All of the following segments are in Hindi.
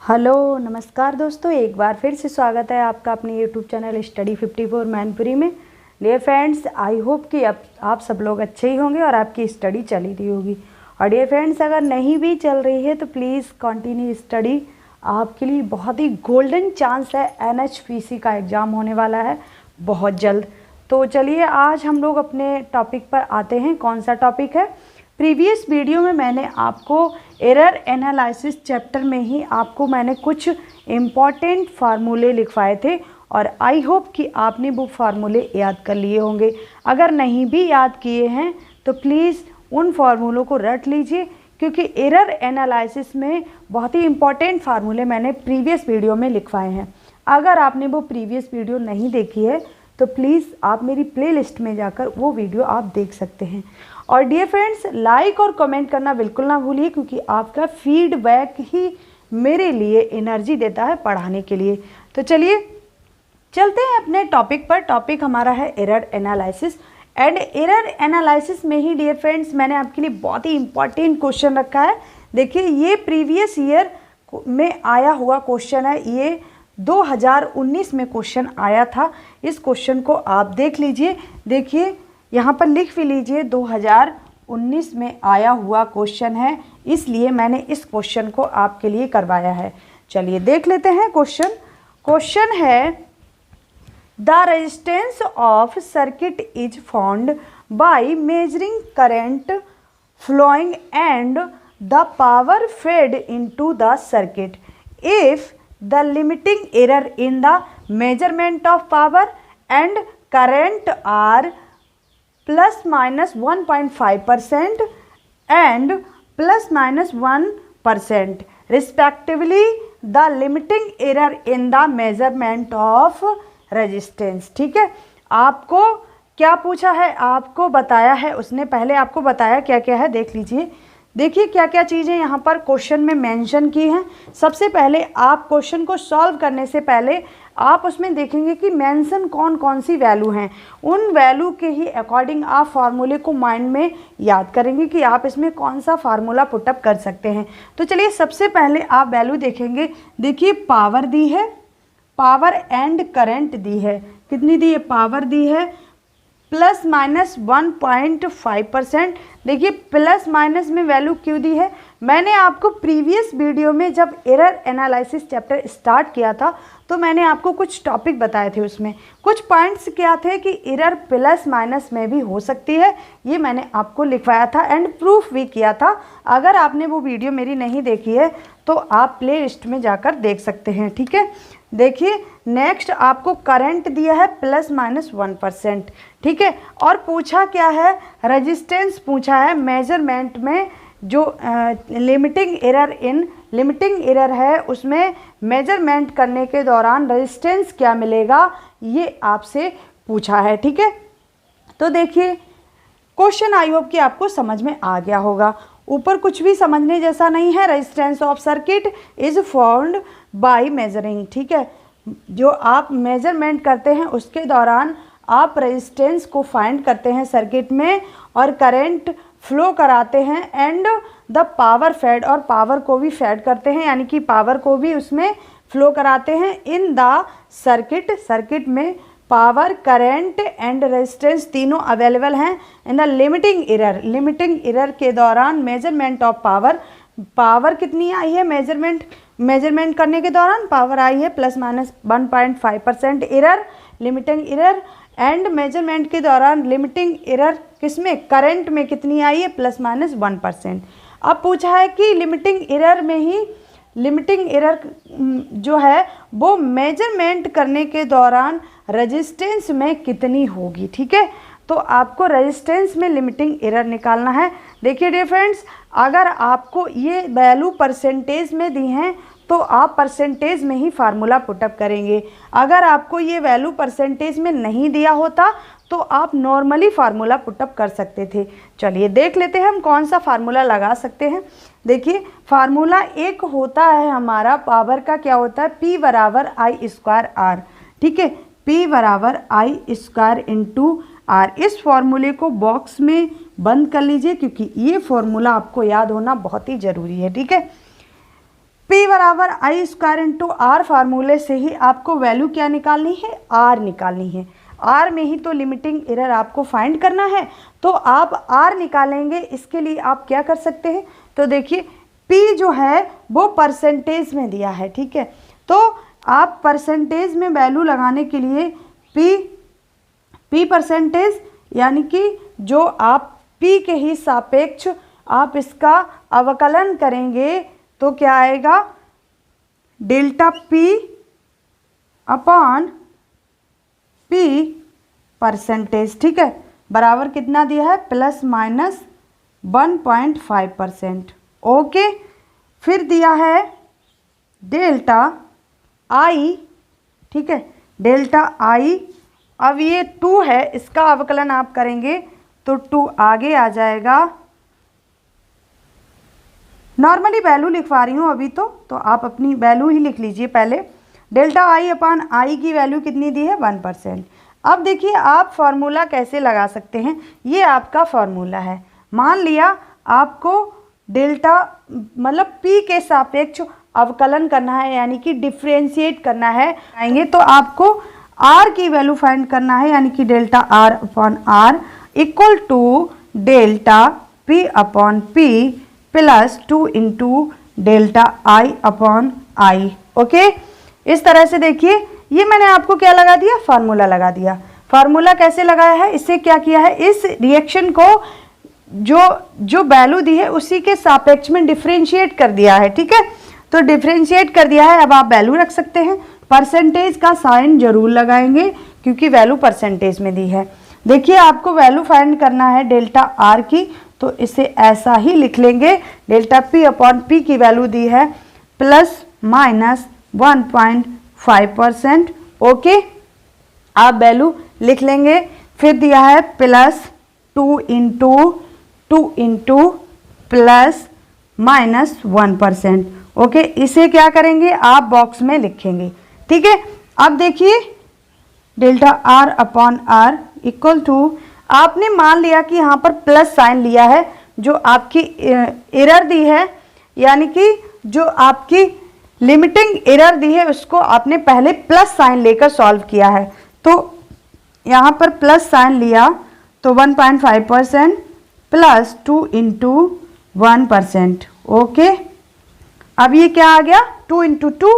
हेलो नमस्कार दोस्तों, एक बार फिर से स्वागत है आपका अपने यूट्यूब चैनल स्टडी 54 मैनपुरी में। डियर फ्रेंड्स, आई होप कि आप सब लोग अच्छे ही होंगे और आपकी स्टडी चल ही रही होगी। और डियर फ्रेंड्स, अगर नहीं भी चल रही है तो प्लीज़ कंटिन्यू स्टडी। आपके लिए बहुत ही गोल्डन चांस है। NHPC का एग्ज़ाम होने वाला है बहुत जल्द। तो चलिए आज हम लोग अपने टॉपिक पर आते हैं। कौन सा टॉपिक है? प्रीवियस वीडियो में मैंने आपको एरर एनालिसिस चैप्टर में ही आपको मैंने कुछ इम्पॉर्टेंट फार्मूले लिखवाए थे और आई होप कि आपने वो फार्मूले याद कर लिए होंगे। अगर नहीं भी याद किए हैं तो प्लीज़ उन फार्मूलों को रट लीजिए, क्योंकि एरर एनालिसिस में बहुत ही इम्पॉर्टेंट फार्मूले मैंने प्रीवियस वीडियो में लिखवाए हैं। अगर आपने वो प्रीवियस वीडियो नहीं देखी है तो प्लीज़ आप मेरी प्लेलिस्ट में जाकर वो वीडियो आप देख सकते हैं। और डियर फ्रेंड्स, लाइक और कमेंट करना बिल्कुल ना भूलिए, क्योंकि आपका फीडबैक ही मेरे लिए एनर्जी देता है पढ़ाने के लिए। तो चलिए चलते हैं अपने टॉपिक पर। टॉपिक हमारा है error analysis. And error analysis में ही डियर फ्रेंड्स मैंने आपके लिए बहुत ही इंपॉर्टेंट क्वेश्चन रखा है। देखिए, ये प्रीवियस ईयर में आया हुआ क्वेश्चन है। ये 2019 में क्वेश्चन आया था। इस क्वेश्चन को आप देख लीजिए। देखिए यहाँ पर लिख भी लीजिए, 2019 में आया हुआ क्वेश्चन है, इसलिए मैंने इस क्वेश्चन को आपके लिए करवाया है। चलिए देख लेते हैं क्वेश्चन। क्वेश्चन है, the resistance of circuit is found by measuring current flowing and the power fed into the circuit if the limiting error in the measurement of power and current are ±1.5% and ±1% respectively, the limiting error in the measurement of resistance। ठीक है, आपको क्या पूछा है, आपको बताया है उसने। पहले आपको बताया क्या क्या है, देख लीजिए। देखिए क्या क्या चीज़ें यहाँ पर क्वेश्चन में मेंशन की हैं। सबसे पहले आप क्वेश्चन को सॉल्व करने से पहले आप उसमें देखेंगे कि मेंशन कौन कौन सी वैल्यू हैं। उन वैल्यू के ही अकॉर्डिंग आप फार्मूले को माइंड में याद करेंगे कि आप इसमें कौन सा फार्मूला पुटअप कर सकते हैं। तो चलिए सबसे पहले आप वैल्यू देखेंगे। देखिए पावर दी है, पावर एंड करंट दी है। कितनी दी है? पावर दी है ±1.5%। देखिए प्लस माइनस में वैल्यू क्यों दी है? मैंने आपको प्रीवियस वीडियो में जब एरर एनालिसिस चैप्टर स्टार्ट किया था तो मैंने आपको कुछ टॉपिक बताए थे। उसमें कुछ पॉइंट्स क्या थे कि एरर प्लस माइनस में भी हो सकती है, ये मैंने आपको लिखवाया था एंड प्रूफ भी किया था। अगर आपने वो वीडियो मेरी नहीं देखी है तो आप प्ले लिस्ट में जाकर देख सकते हैं। ठीक है, देखिए नेक्स्ट आपको करंट दिया है ±1%। ठीक है, और पूछा क्या है? रेजिस्टेंस पूछा है। मेजरमेंट में जो लिमिटिंग एरर है उसमें मेजरमेंट करने के दौरान रेजिस्टेंस क्या मिलेगा, ये आपसे पूछा है। ठीक है, तो देखिए क्वेश्चन आई होप कि आपको समझ में आ गया होगा। ऊपर कुछ भी समझने जैसा नहीं है। Resistance of circuit is found by measuring. ठीक है, जो आप मेजरमेंट करते हैं उसके दौरान आप रेजिस्टेंस को फाइंड करते हैं सर्किट में और करंट फ्लो कराते हैं एंड द पावर फेड, और पावर को भी फेड करते हैं, यानी कि पावर को भी उसमें फ्लो कराते हैं इन द सर्किट। सर्किट में पावर, करंट एंड रेजिस्टेंस तीनों अवेलेबल हैं। इन द लिमिटिंग एरर के दौरान मेजरमेंट ऑफ पावर कितनी आई है? मेजरमेंट करने के दौरान पावर आई है ±1.5% error, limiting error. And measurement के दौरान लिमिटिंग एरर किसमें? करंट में कितनी आई है? ±1%। अब पूछा है कि लिमिटिंग एरर में ही लिमिटिंग एरर जो है वो मेजरमेंट करने के दौरान रेजिस्टेंस में कितनी होगी। ठीक है, तो आपको रेजिस्टेंस में लिमिटिंग एरर निकालना है। देखिए डियर फ्रेंड्स, अगर आपको ये वैल्यू परसेंटेज में दी हैं तो आप परसेंटेज में ही फार्मूला पुटअप करेंगे। अगर आपको ये वैल्यू परसेंटेज में नहीं दिया होता तो आप नॉर्मली फार्मूला पुटअप कर सकते थे। चलिए देख लेते हैं हम कौन सा फार्मूला लगा सकते हैं। देखिए फार्मूला एक होता है हमारा पावर का, क्या होता है? P = I²R। ठीक है, P = I² × R। इस फॉर्मूले को बॉक्स में बंद कर लीजिए, क्योंकि ये फॉर्मूला आपको याद होना बहुत ही ज़रूरी है। ठीक है, P बराबर आई स्क्वायर इंटू आर फार्मूले से ही आपको वैल्यू क्या निकालनी है, आर निकालनी है। आर में ही तो लिमिटिंग एरर आपको फाइंड करना है, तो आप आर निकालेंगे। इसके लिए आप क्या कर सकते हैं, तो देखिए P जो है वो परसेंटेज में दिया है, ठीक है। तो आप परसेंटेज में वैल्यू लगाने के लिए P परसेंटेज यानी कि जो आप P के ही सापेक्ष आप इसका अवकलन करेंगे तो क्या आएगा, delta P upon P percentage, ठीक है, बराबर कितना दिया है, प्लस माइनस 1.5%। ओके, फिर दिया है डेल्टा I, ठीक है, डेल्टा I। अब ये 2 है, इसका अवकलन आप करेंगे तो 2 आगे आ जाएगा। नॉर्मली वैल्यू लिखवा रही हूँ अभी तो आप अपनी वैल्यू ही लिख लीजिए पहले। डेल्टा I अपॉन I की वैल्यू कितनी दी है, 1%। अब देखिए आप फार्मूला कैसे लगा सकते हैं, ये आपका फार्मूला है। मान लिया आपको डेल्टा मतलब P के सापेक्ष अवकलन करना है, यानी कि डिफ्रेंशिएट करना है आएंगे, तो आपको R की वैल्यू फाइंड करना है, यानी कि delta R upon R equal to delta P upon P plus 2 into delta I upon I। Okay, इस तरह से देखिए ये मैंने आपको क्या लगा दिया, फार्मूला लगा दिया। फार्मूला कैसे लगाया है, इससे क्या किया है, इस रिएक्शन को जो वैल्यू दी है उसी के सापेक्ष में डिफरेंशिएट कर दिया है, ठीक है। तो डिफरेंशिएट कर दिया है, अब आप वैल्यू रख सकते हैं। परसेंटेज का साइन जरूर लगाएंगे क्योंकि वैल्यू परसेंटेज में दी है। देखिए आपको वैल्यू फाइंड करना है डेल्टा R की, तो इसे ऐसा ही लिख लेंगे, डेल्टा P अपॉन P की वैल्यू दी है प्लस माइनस 1.5%। ओके, आप वैल्यू लिख लेंगे। फिर दिया है plus 2 into plus minus 1%। Okay, इसे क्या करेंगे, आप बॉक्स में लिखेंगे, ठीक है। अब देखिए delta R upon R equal to, आपने मान लिया कि यहाँ पर प्लस साइन लिया है, जो आपकी एरर दी है, यानी कि जो आपकी लिमिटिंग एरर दी है उसको आपने पहले प्लस साइन लेकर सॉल्व किया है। तो यहाँ पर प्लस साइन लिया तो 1.5% प्लस 2 इंटू 1%। ओके, अब ये क्या आ गया, 2 इंटू 2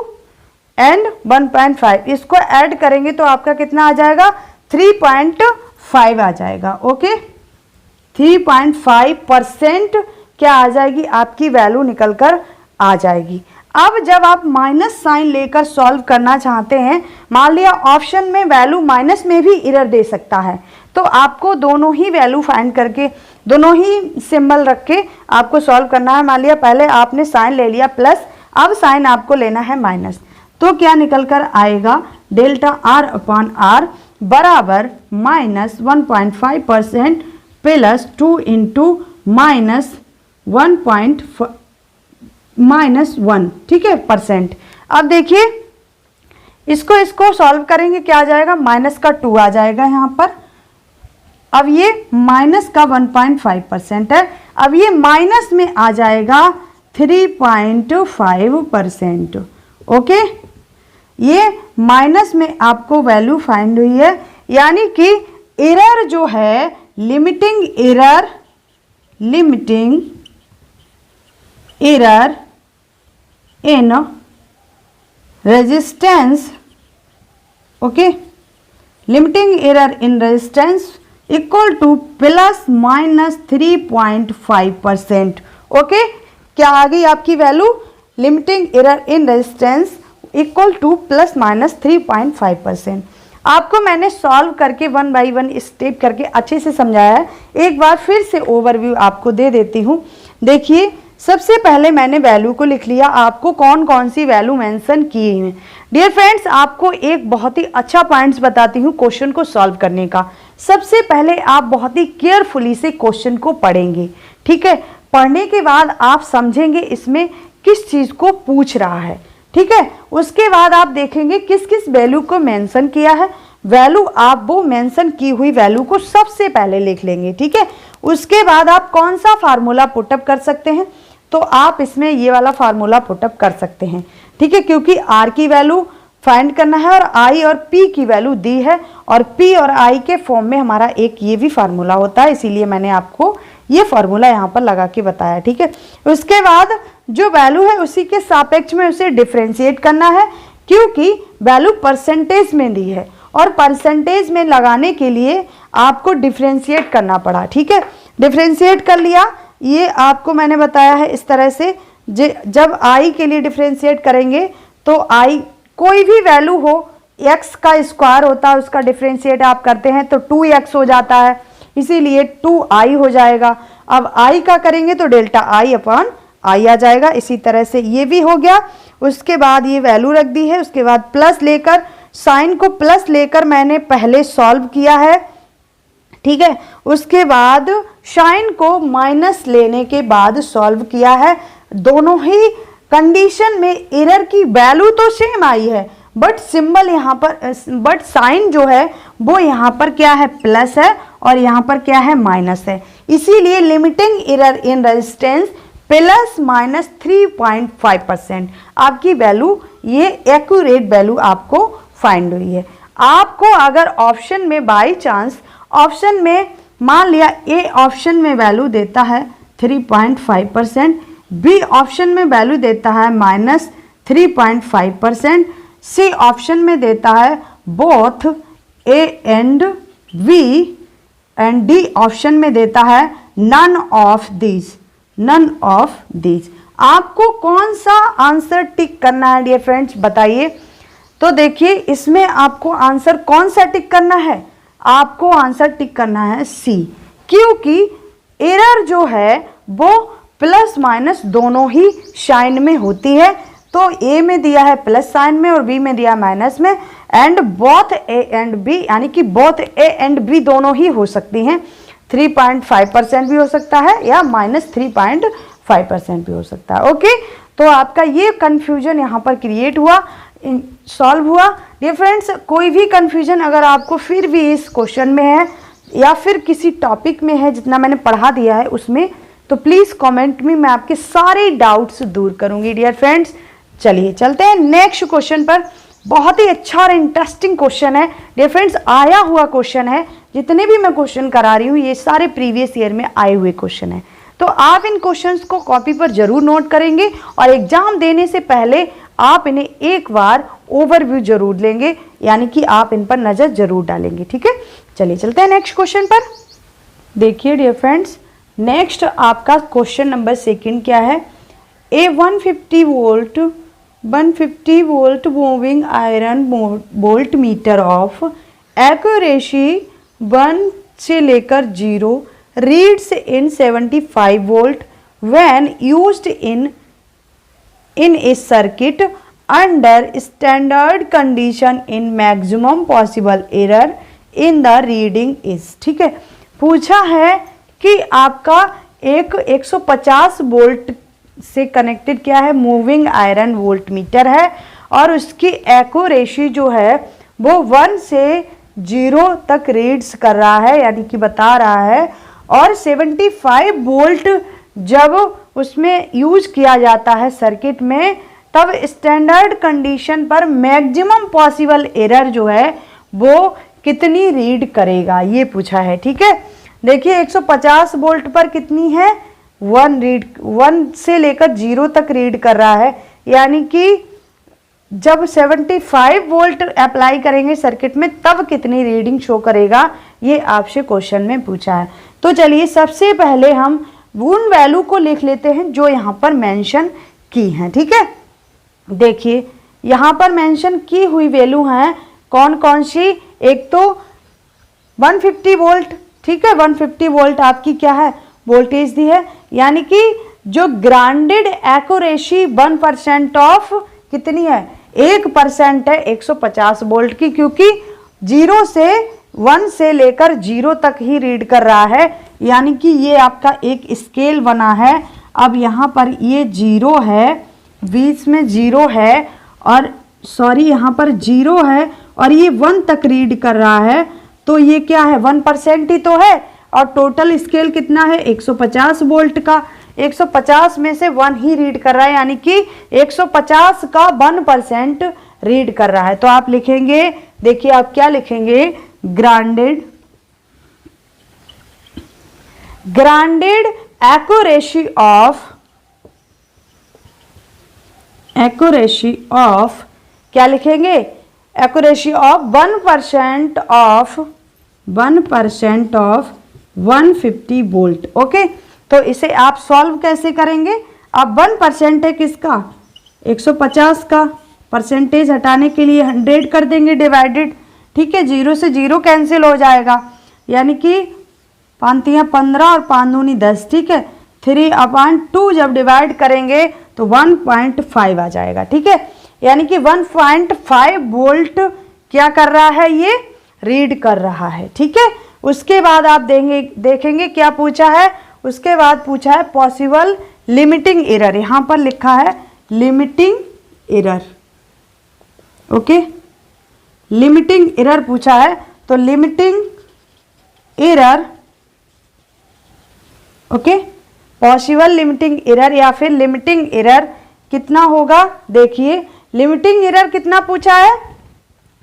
एंड 1.5, इसको ऐड करेंगे तो आपका कितना आ जाएगा, 3.5 आ जाएगा। ओके, 3.5% क्या आ जाएगी, आपकी वैल्यू निकल कर आ जाएगी। अब जब आप माइनस साइन लेकर सॉल्व करना चाहते हैं, मान लिया ऑप्शन में वैल्यू माइनस में भी एरर दे सकता है, तो आपको दोनों ही वैल्यू फाइंड करके दोनों ही सिंबल रख के आपको सॉल्व करना है। मान लिया पहले आपने साइन ले लिया प्लस, अब साइन आपको लेना है माइनस, तो क्या निकल कर आएगा, डेल्टा R अपॉन R बराबर माइनस 1.5% प्लस 2 इंटू -1, ठीक है, %। अब देखिए इसको सॉल्व करेंगे, क्या आ जाएगा, माइनस का 2 आ जाएगा यहाँ पर। अब ये माइनस का 1.5% है, अब ये माइनस में आ जाएगा 3.5%। ओके, ये माइनस में आपको वैल्यू फाइंड हुई है, यानी कि एरर जो है, limiting error in resistance, okay, limiting error in resistance equal two plus minus 3.5%। Okay, क्या आ गई आपकी value, limiting error in resistance equal two plus minus 3.5%। आपको मैंने सॉल्व करके 1 बाई 1 स्टेप करके अच्छे से समझाया है, एक बार फिर से ओवरव्यू आपको दे देती हूँ। देखिए सबसे पहले मैंने वैल्यू को लिख लिया, आपको कौन कौन सी वैल्यू मेंशन की है। डियर फ्रेंड्स, आपको एक बहुत ही अच्छा पॉइंट्स बताती हूँ क्वेश्चन को सॉल्व करने का। सबसे पहले आप बहुत ही केयरफुली से क्वेश्चन को पढ़ेंगे, ठीक है। पढ़ने के बाद आप समझेंगे इसमें किस चीज़ को पूछ रहा है, ठीक है। उसके बाद आप देखेंगे किस किस वैल्यू को मेंशन किया है, वैल्यू आप वो मेंशन की हुई वैल्यू को सबसे पहले लिख लेंगे, ठीक है। उसके बाद आप कौन सा फार्मूला पुटअप कर सकते हैं, तो आप इसमें ये वाला फार्मूला पुटअप कर सकते हैं, ठीक है, क्योंकि आर की वैल्यू फाइंड करना है और आई और पी की वैल्यू दी है और पी और आई के फॉर्म में हमारा एक ये भी फार्मूला होता है, इसीलिए मैंने आपको ये फार्मूला यहाँ पर लगा के बताया, ठीक है। उसके बाद जो वैल्यू है उसी के सापेक्ष में उसे डिफ्रेंशिएट करना है, क्योंकि वैल्यू परसेंटेज में दी है और परसेंटेज में लगाने के लिए आपको डिफ्रेंशिएट करना पड़ा, ठीक है। डिफ्रेंशिएट कर लिया, ये आपको मैंने बताया है इस तरह से, जब आई के लिए डिफ्रेंशिएट करेंगे तो आई कोई भी वैल्यू हो, x का स्क्वायर होता है उसका डिफ्रेंशिएट आप करते हैं तो 2x हो जाता है, इसीलिए 2i हो जाएगा। अब i का करेंगे तो डेल्टा i अपॉन i आ जाएगा। इसी तरह से ये भी हो गया। उसके बाद ये वैल्यू रख दी है, उसके बाद प्लस लेकर, साइन को प्लस लेकर मैंने पहले सॉल्व किया है, ठीक है। उसके बाद साइन को माइनस लेने के बाद सॉल्व किया है। दोनों ही कंडीशन में एरर की वैल्यू तो सेम आई है, बट सिंबल यहाँ पर, बट साइन जो है वो यहाँ पर क्या है, प्लस है और यहाँ पर क्या है, माइनस है। इसीलिए limiting error in resistance plus minus 3.5% आपकी वैल्यू, ये एक्यूरेट वैल्यू आपको फाइंड हुई है। आपको अगर ऑप्शन में बाई चांस ऑप्शन में मान लिया ए ऑप्शन में वैल्यू देता है 3.5%, बी ऑप्शन में वैल्यू देता है माइनस 3.5%, सी ऑप्शन में देता है both A and B, and D option में देता है नन ऑफ दीज। आपको कौन सा आंसर टिक करना है डियर फ्रेंड्स, बताइए। तो देखिए इसमें आपको आंसर कौन सा टिक करना है, आपको आंसर टिक करना है सी, क्योंकि एरर जो है वो प्लस माइनस दोनों ही साइन में होती है। तो ए में दिया है प्लस साइन में और बी में दिया माइनस में, and both A and B, यानी कि बोथ ए एंड बी दोनों ही हो सकती हैं। 3.5% भी हो सकता है या माइनस 3.5% भी हो सकता है। ओके, तो आपका ये कंफ्यूजन यहाँ पर क्रिएट हुआ, सॉल्व हुआ। डियर फ्रेंड्स, कोई भी कंफ्यूजन अगर आपको फिर भी इस क्वेश्चन में है या फिर किसी टॉपिक में है जितना मैंने पढ़ा दिया है उसमें, तो प्लीज़ कमेंट में, मैं आपके सारे डाउट्स दूर करूंगी डियर फ्रेंड्स। चलिए चलते हैं नेक्स्ट क्वेश्चन पर। बहुत ही अच्छा और इंटरेस्टिंग क्वेश्चन है डियर फ्रेंड्स, आया हुआ क्वेश्चन है। जितने भी मैं क्वेश्चन करा रही हूँ ये सारे प्रीवियस ईयर में आए हुए क्वेश्चन है, तो आप इन क्वेश्चंस को कॉपी पर जरूर नोट करेंगे और एग्जाम देने से पहले आप इन्हें एक बार ओवरव्यू जरूर लेंगे, यानी कि आप इन पर नजर जरूर डालेंगे, ठीक है। चलिए चलते हैं नेक्स्ट क्वेश्चन पर। देखिए डियर फ्रेंड्स, नेक्स्ट आपका क्वेश्चन नंबर 2 क्या है, A 150 volt moving iron voltmeter of accuracy 1 से लेकर 0 reads in 75 volt when used in a circuit under standard condition in maximum possible error in the reading is, ठीक है। पूछा है कि आपका एक 150 वोल्ट से कनेक्टेड क्या है, मूविंग आयरन वोल्ट मीटर है और उसकी एक्यूरेसी जो है वो 1 से 0 तक रीड्स कर रहा है, यानी कि बता रहा है, और 75 वोल्ट जब उसमें यूज किया जाता है सर्किट में, तब स्टैंडर्ड कंडीशन पर मैक्सिमम पॉसिबल एरर जो है वो कितनी रीड करेगा, ये पूछा है, ठीक है। देखिए 150 वोल्ट पर कितनी है, 1 से लेकर 0 तक रीड कर रहा है, यानी कि जब 75 वोल्ट अप्लाई करेंगे सर्किट में तब कितनी रीडिंग शो करेगा, ये आपसे क्वेश्चन में पूछा है। तो चलिए सबसे पहले हम उन वैल्यू को लिख लेते हैं जो यहाँ पर मेंशन की हैं, ठीक है। देखिए यहाँ पर मेंशन की हुई वैल्यू हैं कौन कौन सी, एक तो 150 वोल्ट, ठीक है। 150 वोल्ट आपकी क्या है, वोल्टेज दी है, यानी कि जो ग्राउंडेड एक्यूरेसी 1% ऑफ कितनी है, 1% है 150 वोल्ट की, क्योंकि 0 से 1 से लेकर 0 तक ही रीड कर रहा है, यानी कि ये आपका एक स्केल बना है। अब यहाँ पर ये 0 है, बीच में 0 है, और सॉरी यहाँ पर 0 है और ये 1 तक रीड कर रहा है, तो ये क्या है, 1% ही तो है, और टोटल स्केल कितना है 150 वोल्ट का, 150 में से 1 ही रीड कर रहा है, यानी कि 150 का 1% रीड कर रहा है। तो आप लिखेंगे, देखिए आप क्या लिखेंगे, ग्रांडेड एक्यूरेसी ऑफ क्या लिखेंगे, accuracy of 1% of 150 volt. Okay, तो इसे आप सॉल्व कैसे करेंगे, अब 1% है किसका, 150 का, परसेंटेज हटाने के लिए 100 कर देंगे डिवाइडेड, ठीक है, 0 से 0 कैंसिल हो जाएगा, यानी कि 5 15 और 5 दूनी 10, ठीक है, 3/2 जब डिवाइड करेंगे तो 1.5 आ जाएगा, ठीक है, यानी कि 1.5 वोल्ट क्या कर रहा है, ये रीड कर रहा है, ठीक है। उसके बाद आप देखेंगे क्या पूछा है, उसके बाद पूछा है पॉसिबल लिमिटिंग एरर, यहां पर लिखा है limiting error. Okay, limiting error पूछा है, तो limiting error, okay, possible limiting error या फिर लिमिटिंग एरर कितना होगा, देखिए लिमिटिंग एरर कितना पूछा है,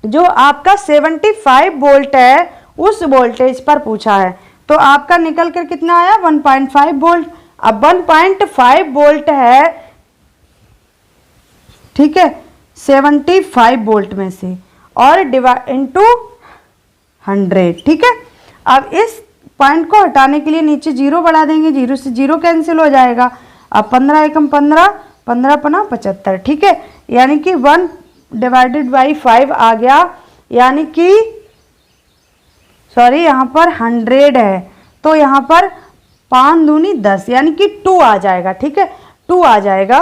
जो आपका 75 वोल्ट है उस वोल्टेज पर पूछा है, तो आपका निकल कर कितना आया, 1.5 वोल्ट। अब 1.5 वोल्ट है, ठीक है, 75 वोल्ट में से, और डिवाइड इनटू 100, ठीक है। अब इस पॉइंट को हटाने के लिए नीचे 0 बढ़ा देंगे, 0 से 0 कैंसिल हो जाएगा। अब 15 एकम 15, 15 पना 75, ठीक है, यानी कि 1/5 आ गया, यानी कि सॉरी यहाँ पर 100 है, तो यहाँ पर 5 दूनी 10, यानी कि 2 आ जाएगा, ठीक है, 2 आ जाएगा।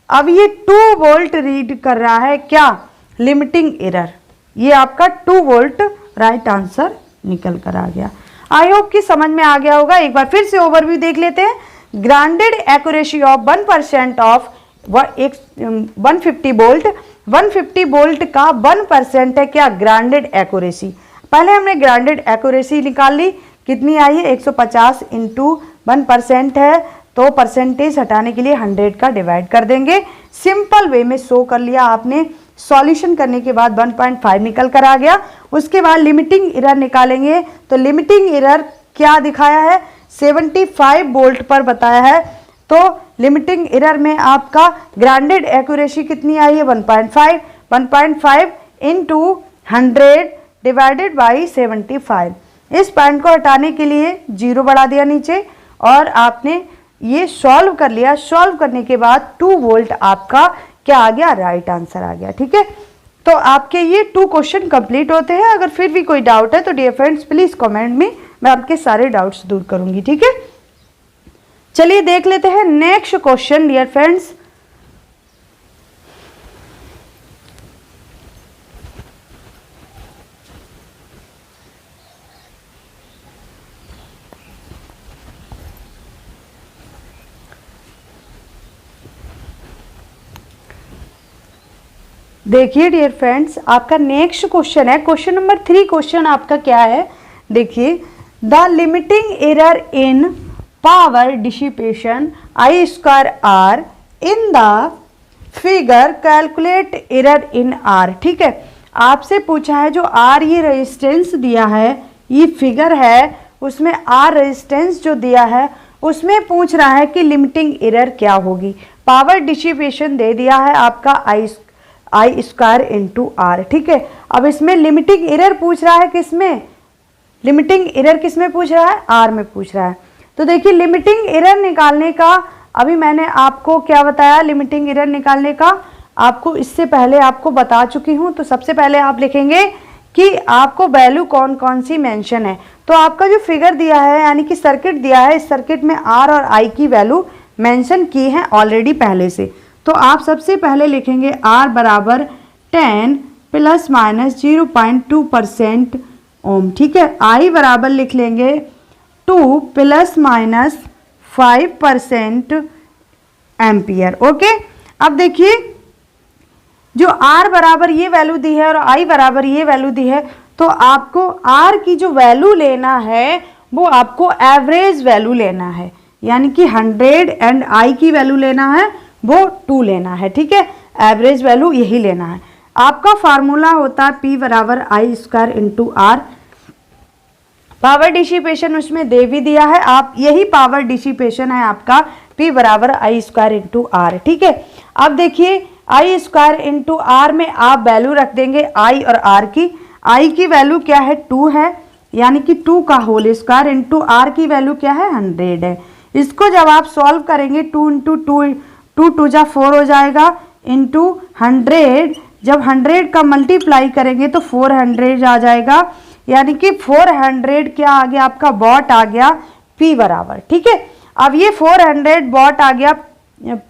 अब ये 2 वोल्ट रीड कर रहा है, क्या, लिमिटिंग एरर, ये आपका 2 वोल्ट राइट आंसर निकल कर आ गया। आई होप कि समझ में आ गया होगा। एक बार फिर से ओवरव्यू देख लेते हैं। Granted accuracy of 1% of 150 volt, 150 volt का 1% है क्या, ग्रांडेड एक्यूरेसी। पहले हमने ग्रांडेड एक्यूरेसी निकाल ली, कितनी आई है, 150 इंटू 1% है, तो परसेंटेज हटाने के लिए 100 का डिवाइड कर देंगे। सिंपल वे में शो कर लिया आपने, सॉल्यूशन करने के बाद 1.5 निकल कर आ गया। उसके बाद लिमिटिंग एरर निकालेंगे, तो लिमिटिंग एरर क्या दिखाया है, 75 वोल्ट पर बताया है, तो लिमिटिंग एरर में आपका ग्रांडेड एक्यूरेसी कितनी आई है, 1.5, 1.5 इंटू 100 डिवाइडेड बाई 75। इस पॉइंट को हटाने के लिए 0 बढ़ा दिया नीचे, और आपने ये सॉल्व कर लिया। सॉल्व करने के बाद 2 वोल्ट आपका क्या आ गया, राइट आंसर आ गया, ठीक है। तो आपके ये 2 क्वेश्चन कंप्लीट होते हैं। अगर फिर भी कोई डाउट है तो डियर फ्रेंड्स प्लीज कमेंट में, मैं आपके सारे डाउट्स दूर करूंगी, ठीक है। चलिए देख लेते हैं नेक्स्ट क्वेश्चन डियर फ्रेंड्स। देखिए डियर फ्रेंड्स, आपका नेक्स्ट क्वेश्चन है क्वेश्चन नंबर 3। क्वेश्चन आपका क्या है, देखिए, the limiting error in power dissipation I square R in the figure calculate error in R. ठीक है, आपसे पूछा है जो आर ये रेजिस्टेंस दिया है, ये फिगर है, उसमें आर रेजिस्टेंस जो दिया है उसमें पूछ रहा है कि लिमिटिंग एरर क्या होगी। पावर डिसिपेशन दे दिया है आपका आई स्क्वायर इंटू आर। ठीक है, अब इसमें लिमिटिंग एरर पूछ रहा है, किसमें लिमिटिंग एरर किसमें पूछ रहा है, आर में पूछ रहा है। तो देखिए लिमिटिंग एरर निकालने का अभी मैंने आपको क्या बताया, लिमिटिंग एरर निकालने का आपको इससे पहले आपको बता चुकी हूँ। तो सबसे पहले आप लिखेंगे कि आपको वैल्यू कौन कौन सी मेंशन है। तो आपका जो फिगर दिया है यानी कि सर्किट दिया है, इस सर्किट में आर और आई की वैल्यू मेंशन की है ऑलरेडी पहले से। तो आप सबसे पहले लिखेंगे आर बराबर 10 प्लस माइनस 0.2% ओम। ठीक है, आई बराबर लिख लेंगे 2 प्लस माइनस 5% एम्पियर। ओके, अब देखिए जो R बराबर ये वैल्यू दी है और I बराबर ये वैल्यू दी है, तो आपको R की जो वैल्यू लेना है वो आपको एवरेज वैल्यू लेना है। यानी कि 100 एंड आई की वैल्यू लेना है वो 2 लेना है, ठीक है। एवरेज वैल्यू यही लेना है। आपका फार्मूला होता है P बराबर I square into R. Power dissipation उसमें दे भी दिया है, आप यही पावर डिसिपेशन है आपका P बराबर आई स्क्वायर इंटू आर, ठीक है। अब देखिए आई स्क्वायर इंटू आर में आप वैल्यू रख देंगे आई और आर की। आई की वैल्यू क्या है 2 है, यानी कि 2 का होल स्क्वायर इंटू आर की वैल्यू क्या है 100 है। इसको जब आप सॉल्व करेंगे 2 इंटू 2 2 जा 4 हो जाएगा इंटू 100, जब 100 का मल्टीप्लाई करेंगे तो 400 आ जाएगा, यानी कि 400 क्या आ गया आपका वॉट आ गया P बराबर, ठीक है। अब ये 400 वॉट आ गया,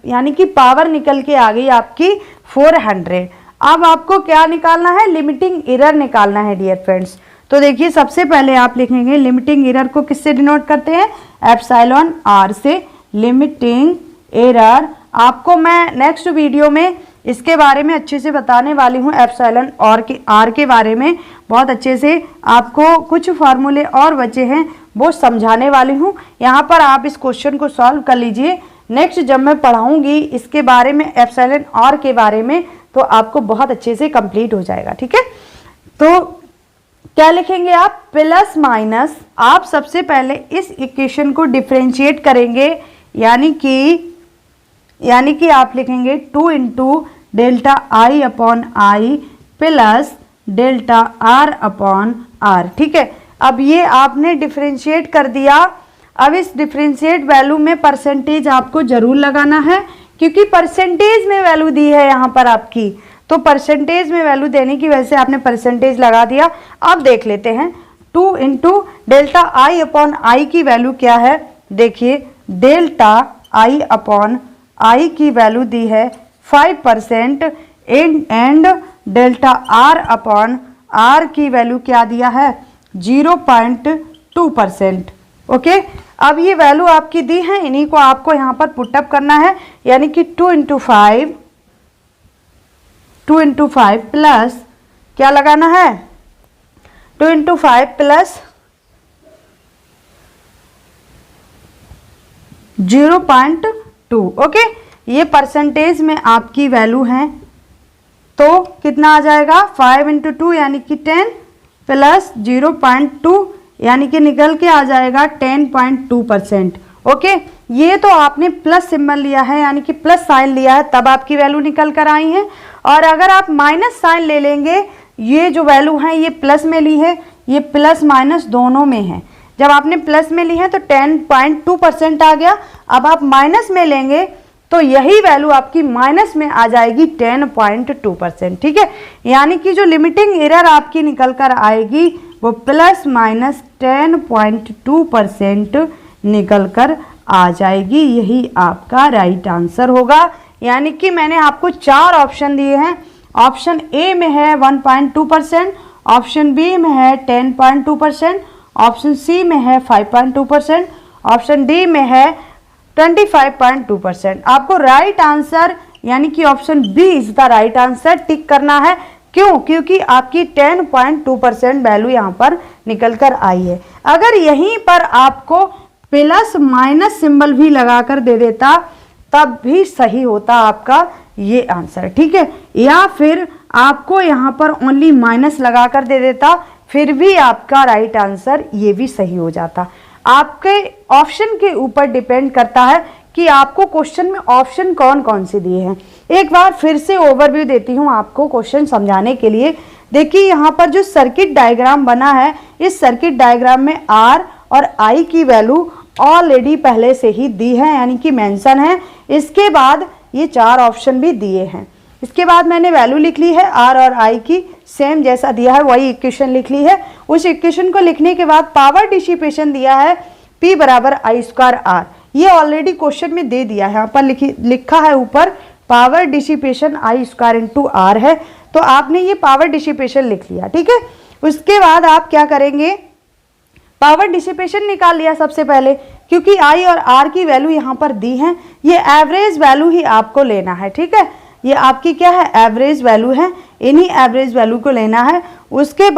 यानी कि पावर निकल के आ गई आपकी 400। अब आपको क्या निकालना है, लिमिटिंग एरर निकालना है डियर फ्रेंड्स। तो देखिए सबसे पहले आप लिखेंगे लिमिटिंग एरर को किससे डिनोट करते हैं, एप्सिलॉन आर से। लिमिटिंग एरर आपको मैं नेक्स्ट वीडियो में इसके बारे में अच्छे से बताने वाली हूँ, एप्सिलॉन और के आर के बारे में बहुत अच्छे से आपको कुछ फार्मूले और बचे हैं वो समझाने वाली हूँ। यहाँ पर आप इस क्वेश्चन को सॉल्व कर लीजिए। नेक्स्ट जब मैं पढ़ाऊँगी इसके बारे में एप्सिलॉन आर के बारे में तो आपको बहुत अच्छे से कंप्लीट हो जाएगा, ठीक है। तो क्या लिखेंगे आप, प्लस माइनस, आप सबसे पहले इस इक्वेशन को डिफरेंशिएट करेंगे, यानी कि आप लिखेंगे 2 into delta I upon I plus delta R upon R, ठीक है। अब ये आपने डिफरेंशिएट कर दिया। अब इस डिफरेंशिएट वैल्यू में परसेंटेज आपको जरूर लगाना है, क्योंकि परसेंटेज में वैल्यू दी है यहाँ पर आपकी, तो परसेंटेज में वैल्यू देने की वजह से आपने परसेंटेज लगा दिया। अब देख लेते हैं 2 इंटू डेल्टा आई अपॉन आई की वैल्यू क्या है। देखिए डेल्टा आई अपॉन आई की वैल्यू दी है 5% and delta R upon R की वैल्यू क्या दिया है 0.2%, ओके। अब ये वैल्यू आपकी दी है, इन्हीं को आपको यहाँ पर पुटअप करना है, यानी कि 2 इंटू 5 प्लस क्या लगाना है 2 इंटू 5 प्लस 0.2, ओके। ये परसेंटेज में आपकी वैल्यू है, तो कितना आ जाएगा 5 इंटू 2 यानी कि 10 प्लस 0.2 यानी कि निकल के आ जाएगा 10.2%, ओके। ये तो आपने प्लस सिंबल लिया है, यानी कि प्लस साइन लिया है, तब आपकी वैल्यू निकल कर आई है। और अगर आप माइनस साइन ले लेंगे, ये जो वैल्यू है ये प्लस में ली है, ये प्लस माइनस दोनों में है। जब आपने प्लस में ली है तो 10.2% आ गया। अब आप माइनस में लेंगे तो यही वैल्यू आपकी माइनस में आ जाएगी 10.2%, ठीक है। यानी कि जो लिमिटिंग एरर आपकी निकल कर आएगी वो प्लस माइनस 10.2% निकल कर आ जाएगी। यही आपका राइट आंसर होगा। यानी कि मैंने आपको 4 ऑप्शन दिए हैं। ऑप्शन ए में है 1.2%, ऑप्शन बी में है 10.2%, ऑप्शन सी में है 5.2%, ऑप्शन डी में है 25.2%। आपको राइट आंसर यानी कि option B is the right answer tick करना है। क्यों? क्योंकि आपकी 10.2% वैल्यू यहाँ पर निकल कर आई है। अगर यहीं पर आपको प्लस माइनस सिंबल भी लगाकर दे देता तब भी सही होता आपका ये आंसर, ठीक है। या फिर आपको यहाँ पर ओनली माइनस लगाकर दे देता फिर भी आपका राइट आंसर ये भी सही हो जाता। आपके ऑप्शन के ऊपर डिपेंड करता है कि आपको क्वेश्चन में ऑप्शन कौन कौन से दिए हैं। एक बार फिर से ओवरव्यू देती हूँ आपको क्वेश्चन समझाने के लिए। देखिए यहाँ पर जो सर्किट डायग्राम बना है, इस सर्किट डायग्राम में आर और आई की वैल्यू ऑलरेडी पहले से ही दी है, यानी कि मेंशन है। इसके बाद ये 4 ऑप्शन भी दिए हैं। इसके बाद मैंने वैल्यू लिख ली है आर और आई की, सेम जैसा दिया है वही इक्वेशन लिख ली है। उस इक्वेशन को लिखने के बाद पावर डिसिपेशन दिया है P बराबर आई स्क्वायर आर, ये ऑलरेडी क्वेश्चन में दे दिया है। यहाँ पर लिखा है ऊपर power dissipation I square into R है, तो आपने ये पावर डिसिपेशन लिख लिया, ठीक है। उसके बाद आप क्या करेंगे, पावर डिसिपेशन निकाल लिया सबसे पहले, क्योंकि आई और आर की वैल्यू यहाँ पर दी है। ये एवरेज वैल्यू ही आपको लेना है, ठीक है। ये आपकी क्या है, एवरेज वैल्यू है, इन्हीं एवरेज वैल्यू को लेना है। उसके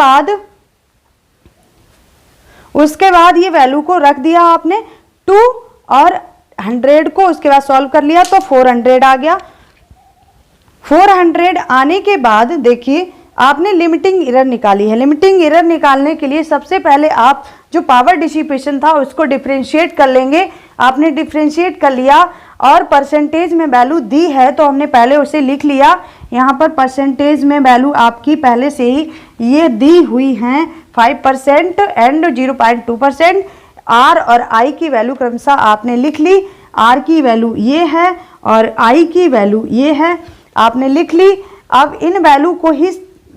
बाद ये वैल्यू को रख दिया आपने 2 और 100 को उसके बाद सॉल्व कर लिया तो 400 आ गया। 400 आने के बाद देखिए आपने लिमिटिंग एरर निकाली है। लिमिटिंग एरर निकालने के लिए सबसे पहले आप जो पावर डिसिपेशन था उसको डिफरेंशिएट कर लेंगे। आपने डिफरेंशिएट कर लिया और परसेंटेज में वैल्यू दी है तो हमने पहले उसे लिख लिया। यहाँ पर परसेंटेज में वैल्यू आपकी पहले से ही ये दी हुई हैं 5% एंड 0.2%। आर और आई की वैल्यू क्रमशः आपने लिख ली। आर की वैल्यू ये है और आई की वैल्यू ये है, आपने लिख ली। अब इन वैल्यू को ही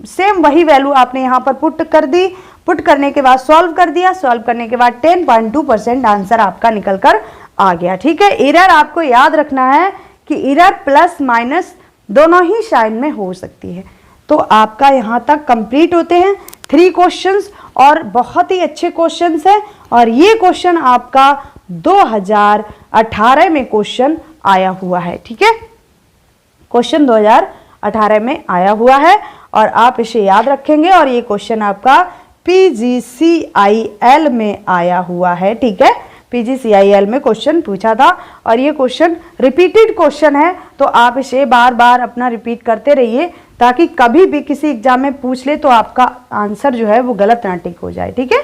सेम वही वैल्यू आपने यहाँ पर पुट कर दी। पुट करने के बाद सॉल्व कर दिया। सॉल्व करने के बाद 10.2% आंसर आपका निकल कर आ गया। ठीक है, एरर आपको याद रखना है कि एरर प्लस माइनस दोनों ही साइन में हो सकती है। तो आपका यहाँ तक कंप्लीट होते हैं 3 क्वेश्चंस और बहुत ही अच्छे क्वेश्चंस हैं। और ये क्वेश्चन आपका 2018 में क्वेश्चन आया हुआ है। ठीक है, क्वेश्चन 2018 में आया हुआ है और आप इसे याद रखेंगे। और ये क्वेश्चन आपका PGCIL में आया हुआ है। ठीक है, PGCIL में क्वेश्चन पूछा था और ये क्वेश्चन रिपीटेड क्वेश्चन है तो आप इसे बार बार अपना रिपीट करते रहिए ताकि कभी भी किसी एग्जाम में पूछ ले तो आपका आंसर जो है वो गलत ना टिक हो जाए। ठीक है,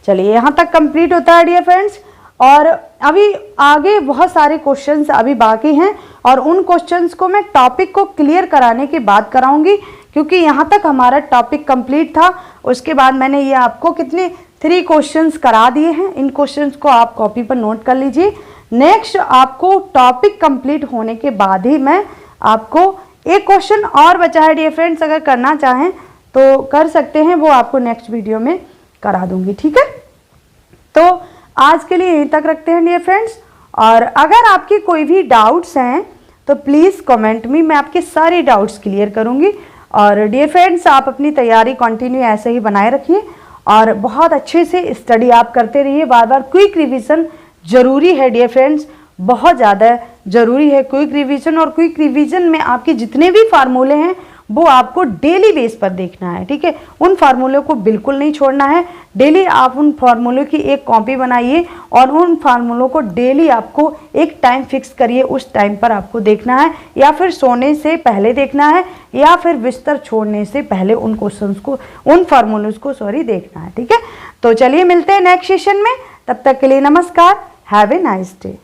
चलिए यहाँ तक कंप्लीट होता है डियर फ्रेंड्स। और अभी आगे बहुत सारे क्वेश्चंस अभी बाकी हैं और उन क्वेश्चंस को मैं टॉपिक को क्लियर कराने के बाद कराऊंगी, क्योंकि यहाँ तक हमारा टॉपिक कंप्लीट था। उसके बाद मैंने ये आपको कितने 3 क्वेश्चंस करा दिए हैं। इन क्वेश्चंस को आप कॉपी पर नोट कर लीजिए। नेक्स्ट आपको टॉपिक कंप्लीट होने के बाद ही मैं आपको एक क्वेश्चन और बचा है डियर फ्रेंड्स, अगर करना चाहें तो कर सकते हैं, वो आपको नेक्स्ट वीडियो में करा दूंगी। ठीक है, तो आज के लिए यहीं तक रखते हैं डियर फ्रेंड्स। और अगर आपकी कोई भी डाउट्स हैं तो प्लीज़ कमेंट में, मैं आपके सारे डाउट्स क्लियर करूंगी। और डियर फ्रेंड्स आप अपनी तैयारी कंटिन्यू ऐसे ही बनाए रखिए और बहुत अच्छे से स्टडी आप करते रहिए। बार बार क्विक रिवीजन जरूरी है डियर फ्रेंड्स, बहुत ज़्यादा ज़रूरी है क्विक रिवीजन। और क्विक रिवीजन में आपके जितने भी फार्मूले हैं वो आपको डेली बेस पर देखना है। ठीक है, उन फार्मूलों को बिल्कुल नहीं छोड़ना है। डेली आप उन फार्मूलों की एक कॉपी बनाइए और उन फार्मूलों को डेली आपको एक टाइम फिक्स करिए, उस टाइम पर आपको देखना है, या फिर सोने से पहले देखना है या फिर बिस्तर छोड़ने से पहले उन क्वेश्चंस को, उन फार्मूलों को देखना है। ठीक है, तो चलिए मिलते हैं नेक्स्ट सेशन में, तब तक के लिए नमस्कार, हैव ए नाइस डे।